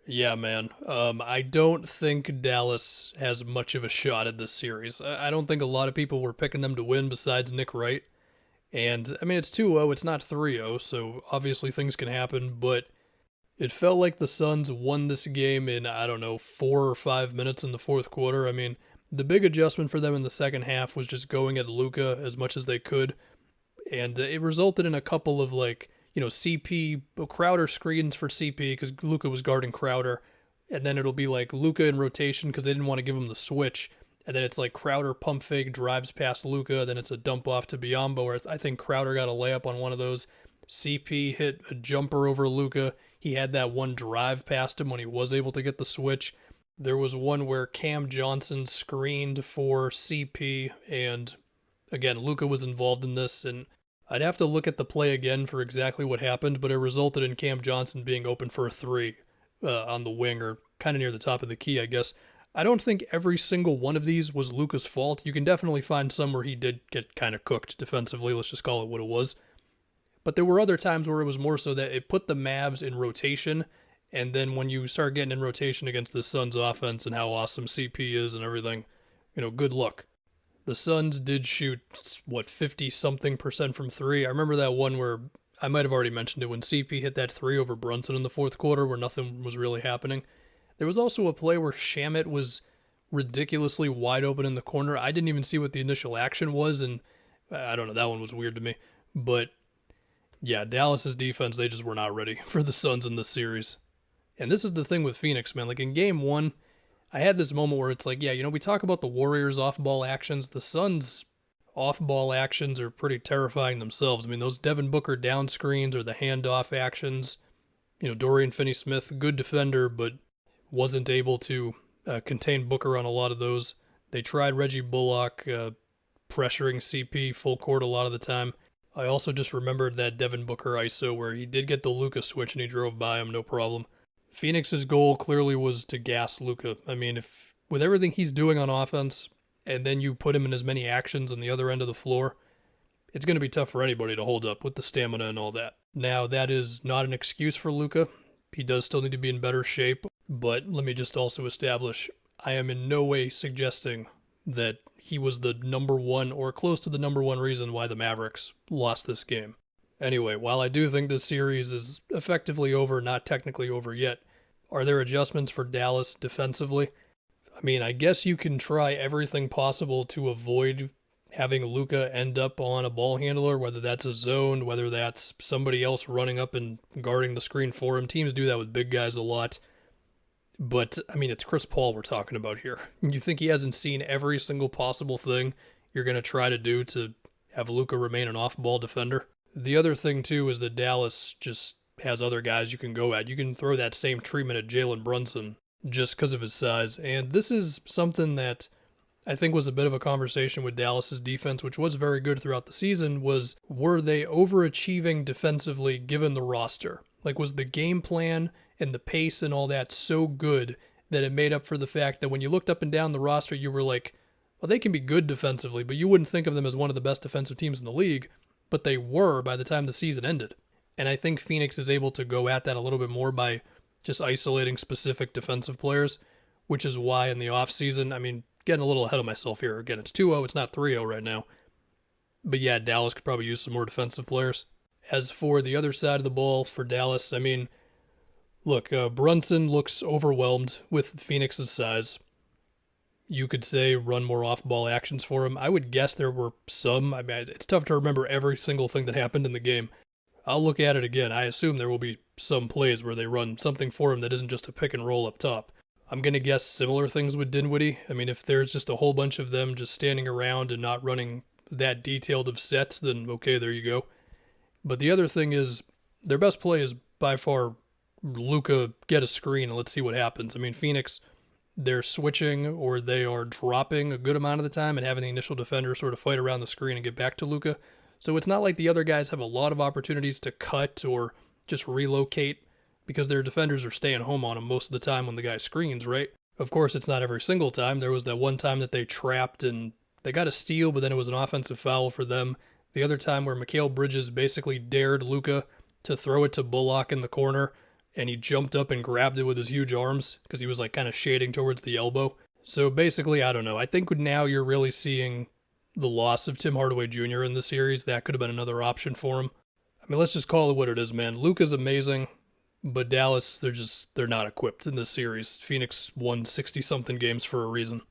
Yeah, man. I don't think Dallas has much of a shot at this series. I don't think a lot of people were picking them to win besides Nick Wright. And I mean, it's 2-0, it's not 3-0, so obviously things can happen, but it felt like the Suns won this game in, I don't know, 4 or 5 minutes in the fourth quarter. I mean, the big adjustment for them in the second half was just going at Luka as much as they could, and it resulted in a couple of CP Crowder screens for CP because Luka was guarding Crowder, and then it'll be like Luka in rotation because they didn't want to give him the switch, and then it's like Crowder pump fake drives past Luka, then it's a dump off to Biombo where I think Crowder got a layup on one of those. CP hit a jumper over Luka. He had that one drive past him when he was able to get the switch. There was one where Cam Johnson screened for CP, and again, Luka was involved in this, and I'd have to look at the play again for exactly what happened, but it resulted in Cam Johnson being open for a three on the wing or kind of near the top of the key, I guess. I don't think every single one of these was Luka's fault. You can definitely find some where he did get kind of cooked defensively. Let's just call it what it was. But there were other times where it was more so that it put the Mavs in rotation. And then when you start getting in rotation against the Suns offense and how awesome CP is and everything, good luck. The Suns did shoot, 50 something percent from three. I remember that one where I might have already mentioned it when CP hit that three over Brunson in the fourth quarter where nothing was really happening. There was also a play where Shamit was ridiculously wide open in the corner. I didn't even see what the initial action was, and I don't know, that one was weird to me. But yeah, Dallas's defense, they just were not ready for the Suns in this series. And this is the thing with Phoenix, man. Like in game one, I had this moment where it's like, yeah, we talk about the Warriors off ball actions. The Suns off ball actions are pretty terrifying themselves. I mean, those Devin Booker down screens or the handoff actions, Dorian Finney Smith, good defender, but wasn't able to contain Booker on a lot of those. They tried Reggie Bullock pressuring CP full court a lot of the time. I also just remembered that Devin Booker ISO where he did get the Luka switch and he drove by him, no problem. Phoenix's goal clearly was to gas Luka. I mean, if with everything he's doing on offense, and then you put him in as many actions on the other end of the floor, it's going to be tough for anybody to hold up with the stamina and all that. Now, that is not an excuse for Luka. He does still need to be in better shape, but let me just also establish, I am in no way suggesting that he was the number one or close to the number one reason why the Mavericks lost this game. Anyway, while I do think this series is effectively over, not technically over yet, are there adjustments for Dallas defensively? I mean, I guess you can try everything possible to avoid having Luka end up on a ball handler, whether that's a zone, whether that's somebody else running up and guarding the screen for him. Teams do that with big guys a lot. But, I mean, it's Chris Paul we're talking about here. You think he hasn't seen every single possible thing you're going to try to do to have Luka remain an off-ball defender? The other thing, too, is that Dallas just has other guys you can go at. You can throw that same treatment at Jalen Brunson just because of his size. And this is something that I think was a bit of a conversation with Dallas's defense, which was very good throughout the season, was were they overachieving defensively given the roster? Like, was the game plan and the pace and all that so good that it made up for the fact that when you looked up and down the roster, you were like, well, they can be good defensively, but you wouldn't think of them as one of the best defensive teams in the league, but they were by the time the season ended. And I think Phoenix is able to go at that a little bit more by just isolating specific defensive players, which is why in the offseason, I mean, getting a little ahead of myself here. Again, it's 2-0, it's not 3-0 right now. But yeah, Dallas could probably use some more defensive players. As for the other side of the ball for Dallas, I mean, look, Brunson looks overwhelmed with Phoenix's size. You could say run more off-ball actions for him. I would guess there were some. I mean, it's tough to remember every single thing that happened in the game. I'll look at it again. I assume there will be some plays where they run something for him that isn't just a pick and roll up top. I'm going to guess similar things with Dinwiddie. I mean, if there's just a whole bunch of them just standing around and not running that detailed of sets, then okay, there you go. But the other thing is, their best play is by far Luka get a screen and let's see what happens. I mean, Phoenix, they're switching or they are dropping a good amount of the time and having the initial defender sort of fight around the screen and get back to Luka. So it's not like the other guys have a lot of opportunities to cut or just relocate because their defenders are staying home on them most of the time when the guy screens, right? Of course, it's not every single time. There was that one time that they trapped and they got a steal, but then it was an offensive foul for them. The other time where Mikal Bridges basically dared Luka to throw it to Bullock in the corner, and he jumped up and grabbed it with his huge arms because he was like kind of shading towards the elbow. So basically, I don't know. I think now you're really seeing the loss of Tim Hardaway Jr. in the series. That could have been another option for him. I mean, let's just call it what it is, man. Luka's amazing, but Dallas, they're not equipped in this series. Phoenix won 60-something games for a reason.